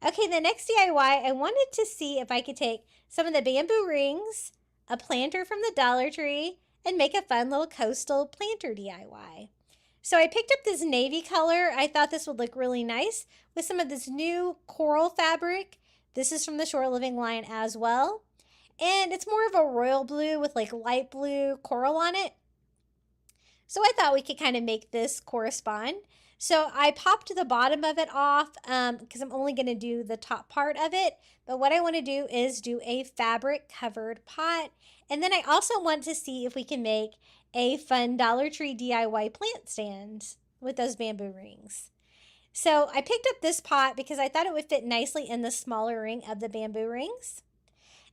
Okay, the next DIY, I wanted to see if I could take some of the bamboo rings, a planter from the Dollar Tree, and make a fun little coastal planter DIY. So I picked up this navy color. I thought this would look really nice with some of this new coral fabric. This is from the Shore Living line as well. And it's more of a royal blue with like light blue coral on it. So I thought we could kind of make this correspond. So I popped the bottom of it off because I'm only going to do the top part of it. But what I want to do is do a fabric covered pot. And then I also want to see if we can make a fun Dollar Tree DIY plant stand with those bamboo rings. So I picked up this pot because I thought it would fit nicely in the smaller ring of the bamboo rings.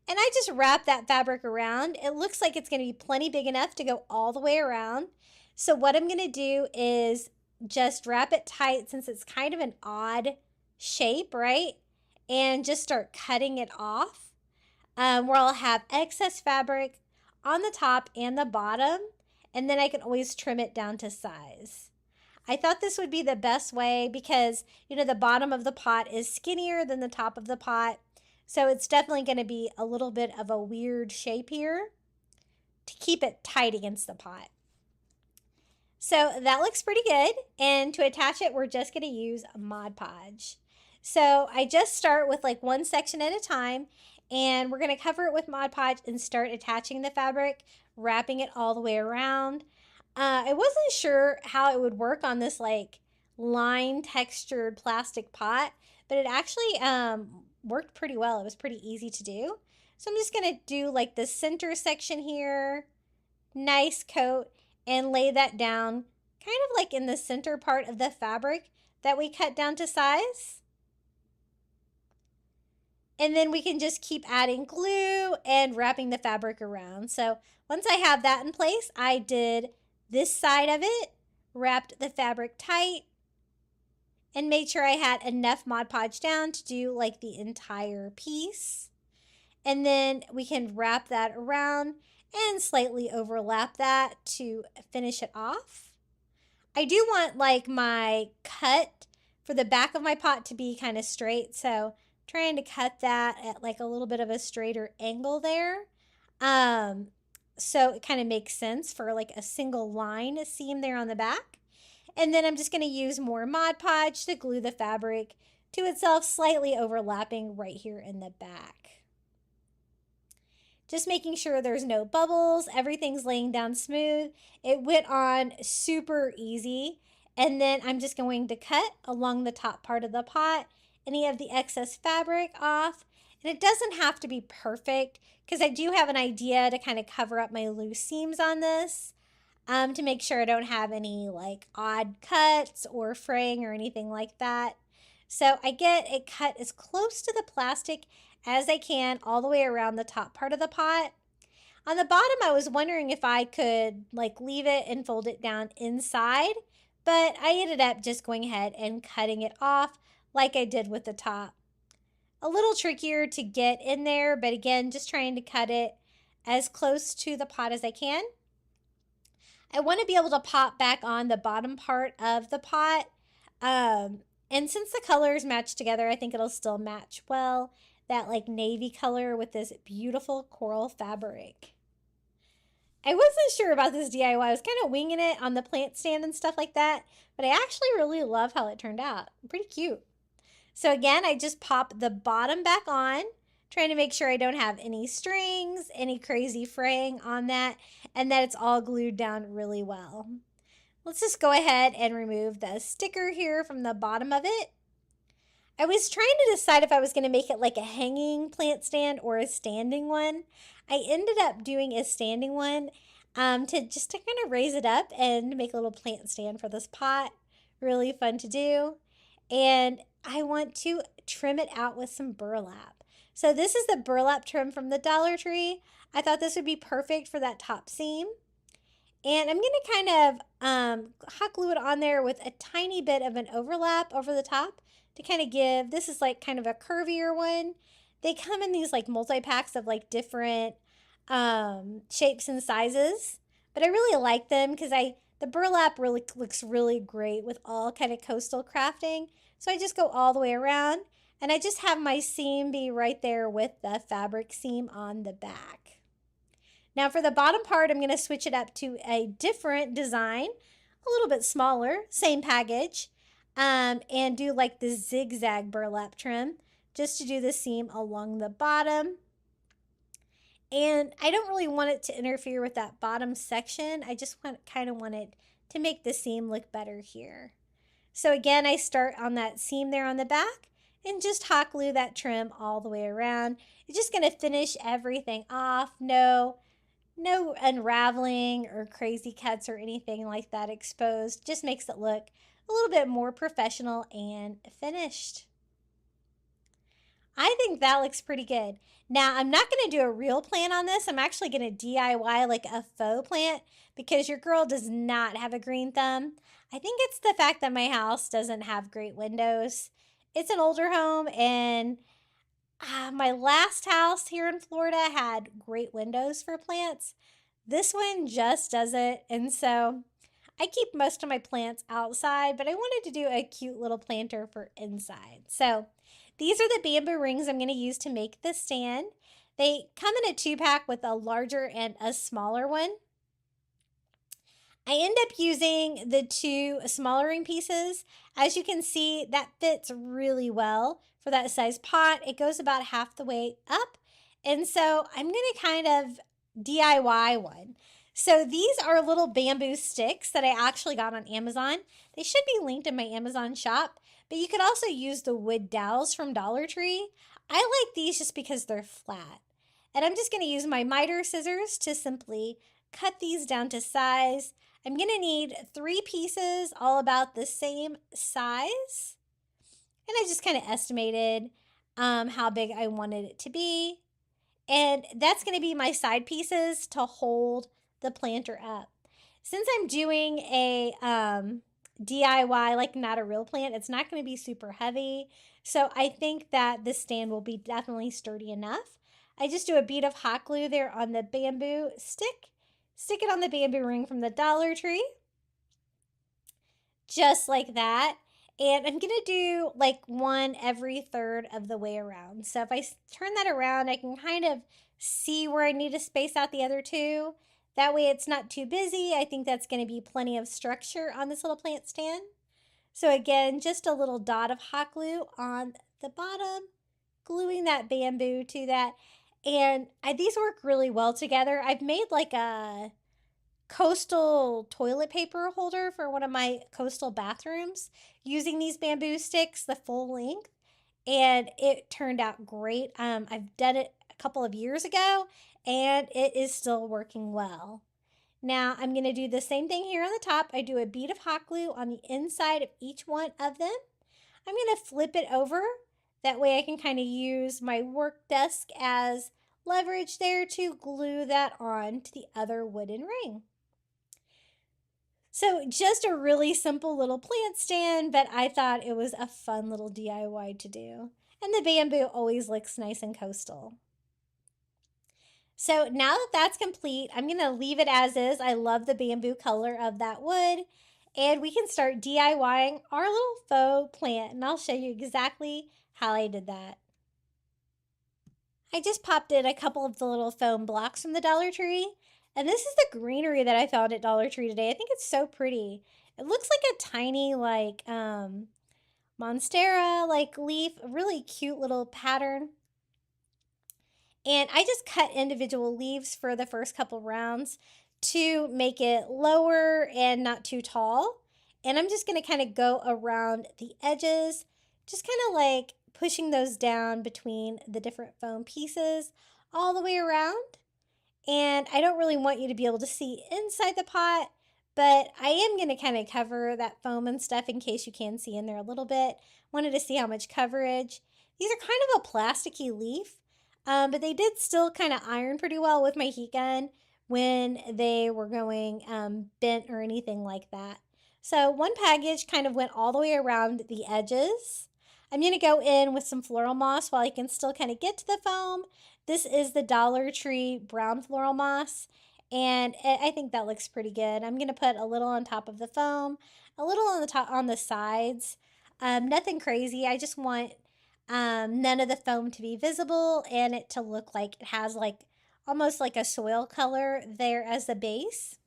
And I just wrap that fabric around. It looks like it's going to be plenty big enough to go all the way around. So what I'm going to do is just wrap it tight since it's kind of an odd shape, right? And just start cutting it off where I'll have excess fabric on the top and the bottom. And then I can always trim it down to size. I thought this would be the best way because, the bottom of the pot is skinnier than the top of the pot. So it's definitely going to be a little bit of a weird shape here to keep it tight against the pot. So that looks pretty good. And to attach it, we're just going to use Mod Podge. So I just start with like one section at a time. And we're going to cover it with Mod Podge and start attaching the fabric, wrapping it all the way around. I wasn't sure how it would work on this like line textured plastic pot, but it actually worked pretty well. It was pretty easy to do. So I'm just going to do like the center section here, nice coat, and lay that down kind of like in the center part of the fabric that we cut down to size. And then we can just keep adding glue and wrapping the fabric around. So once I have that in place, I did this side of it, wrapped the fabric tight, and made sure I had enough Mod Podge down to do like the entire piece. And then we can wrap that around and slightly overlap that to finish it off. I do want like my cut for the back of my pot to be kind of straight, so trying to cut that at like a little bit of a straighter angle there. So it kind of makes sense for like a single line seam there on the back. And then I'm just going to use more Mod Podge to glue the fabric to itself, slightly overlapping right here in the back. Just making sure there's no bubbles, everything's laying down smooth. It went on super easy. And then I'm just going to cut along the top part of the pot any of the excess fabric off. And it doesn't have to be perfect because I do have an idea to kind of cover up my loose seams on this to make sure I don't have any like odd cuts or fraying or anything like that. So I get it cut as close to the plastic as I can all the way around the top part of the pot. On the bottom, I was wondering if I could like leave it and fold it down inside, but I ended up just going ahead and cutting it off like I did with the top. A little trickier to get in there, but again, just trying to cut it as close to the pot as I can. I want to be able to pop back on the bottom part of the pot. And since the colors match together, I think it'll still match well. That like navy color with this beautiful coral fabric. I wasn't sure about this DIY. I was kind of winging it on the plant stand and stuff like that, but I actually really love how it turned out. Pretty cute. So again, I just pop the bottom back on, trying to make sure I don't have any strings, any crazy fraying on that, and that it's all glued down really well. Let's just go ahead and remove the sticker here from the bottom of it. I was trying to decide if I was going to make it like a hanging plant stand or a standing one. I ended up doing a standing one to kind of raise it up and make a little plant stand for this pot. Really fun to do. And I want to trim it out with some burlap. So this is the burlap trim from the Dollar Tree. I thought this would be perfect for that top seam. And I'm going to kind of hot glue it on there with a tiny bit of an overlap over the top to kind of give, this is like kind of a curvier one. They come in these like multi-packs of like different shapes and sizes. But I really like them because the burlap really looks really great with all kind of coastal crafting. So I just go all the way around. And I just have my seam be right there with the fabric seam on the back. Now for the bottom part, I'm going to switch it up to a different design, a little bit smaller, same package, and do like the zigzag burlap trim just to do the seam along the bottom. And I don't really want it to interfere with that bottom section. I just kind of want it to make the seam look better here. So again, I start on that seam there on the back and just hot glue that trim all the way around. It's just going to finish everything off. No unraveling or crazy cuts or anything like that exposed. Just makes it look a little bit more professional and finished. I think that looks pretty good. Now, I'm not going to do a real plant on this. I'm actually going to DIY like a faux plant because your girl does not have a green thumb. I think it's the fact that my house doesn't have great windows. It's an older home, and my last house here in Florida had great windows for plants. This one just doesn't, and so I keep most of my plants outside, but I wanted to do a cute little planter for inside. So these are the bamboo rings I'm going to use to make the stand. They come in a 2-pack with a larger and a smaller one. I end up using the 2 smaller ring pieces. As you can see, that fits really well for that size pot. It goes about half the way up. And so I'm going to kind of DIY one. So these are little bamboo sticks that I actually got on Amazon. They should be linked in my Amazon shop, but you could also use the wood dowels from Dollar Tree. I like these just because they're flat. And I'm just going to use my miter scissors to simply cut these down to size. I'm going to need 3 pieces all about the same size. And I just kind of estimated how big I wanted it to be. And that's going to be my side pieces to hold the planter up. Since I'm doing a DIY, like not a real plant, it's not going to be super heavy. So I think that this stand will be definitely sturdy enough. I just do a bead of hot glue there on the bamboo stick. Stick it on the bamboo ring from the Dollar Tree. Just like that. And I'm going to do like one every third of the way around. So if I turn that around, I can kind of see where I need to space out the other 2. That way it's not too busy. I think that's going to be plenty of structure on this little plant stand. So again, just a little dot of hot glue on the bottom, gluing that bamboo to that. And these work really well together. I've made like a coastal toilet paper holder for one of my coastal bathrooms using these bamboo sticks the full length, and it turned out great. I've done it a couple of years ago and it is still working well. Now I'm going to do the same thing here on the top. I do a bead of hot glue on the inside of each one of them. I'm going to flip it over. That way I can kind of use my work desk as leverage there to glue that on to the other wooden ring. So just a really simple little plant stand, but I thought it was a fun little DIY to do. And the bamboo always looks nice and coastal. So now that that's complete, I'm going to leave it as is. I love the bamboo color of that wood. And we can start DIYing our little faux plant. And I'll show you exactly how I did that. I just popped in a couple of the little foam blocks from the Dollar Tree. And this is the greenery that I found at Dollar Tree today. I think it's so pretty. It looks like a tiny like monstera like leaf, a really cute little pattern. And I just cut individual leaves for the first couple rounds to make it lower and not too tall. And I'm just going to kind of go around the edges, just kind of like pushing those down between the different foam pieces all the way around. And I don't really want you to be able to see inside the pot, but I am going to kind of cover that foam and stuff in case you can see in there a little bit. Wanted to see how much coverage. These are kind of a plasticky leaf, but they did still kind of iron pretty well with my heat gun when they were going bent or anything like that. So one package kind of went all the way around the edges. I'm going to go in with some floral moss while I can still kind of get to the foam. This is the Dollar Tree brown floral moss, and I think that looks pretty good. I'm going to put a little on top of the foam, a little on the top on the sides. Nothing crazy. I just want none of the foam to be visible, and it to look like it has like almost like a soil color there as the base.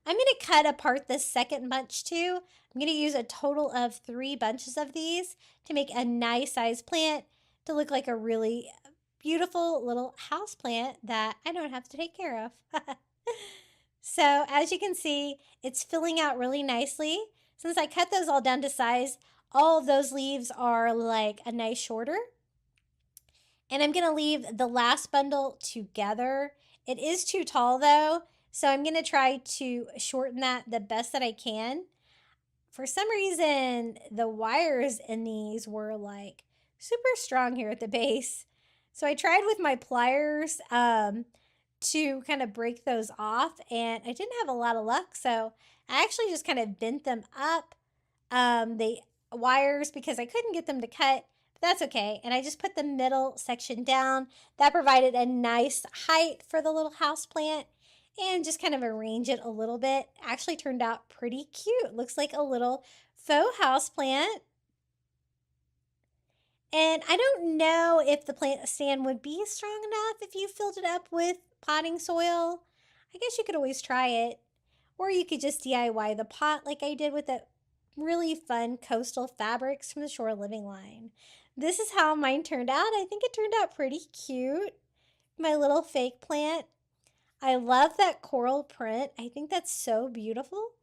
I'm going to cut apart this second bunch too. I'm going to use a total of 3 bunches of these to make a nice size plant to look like a really beautiful little house plant that I don't have to take care of. So as you can see, it's filling out really nicely. Since I cut those all down to size, all of those leaves are like a nice shorter. And I'm going to leave the last bundle together. It is too tall though, so I'm going to try to shorten that the best that I can. For some reason, the wires in these were like super strong here at the base. So I tried with my pliers to kind of break those off, and I didn't have a lot of luck. So I actually just kind of bent them up, the wires, because I couldn't get them to cut. But that's okay. And I just put the middle section down. That provided a nice height for the little house plant, and just kind of arrange it a little bit. Actually turned out pretty cute. Looks like a little faux house plant. And I don't know if the plant stand would be strong enough if you filled it up with potting soil. I guess you could always try it. Or you could just DIY the pot like I did with the really fun coastal fabrics from the Shore Living line. This is how mine turned out. I think it turned out pretty cute. My little fake plant. I love that coral print. I think that's so beautiful.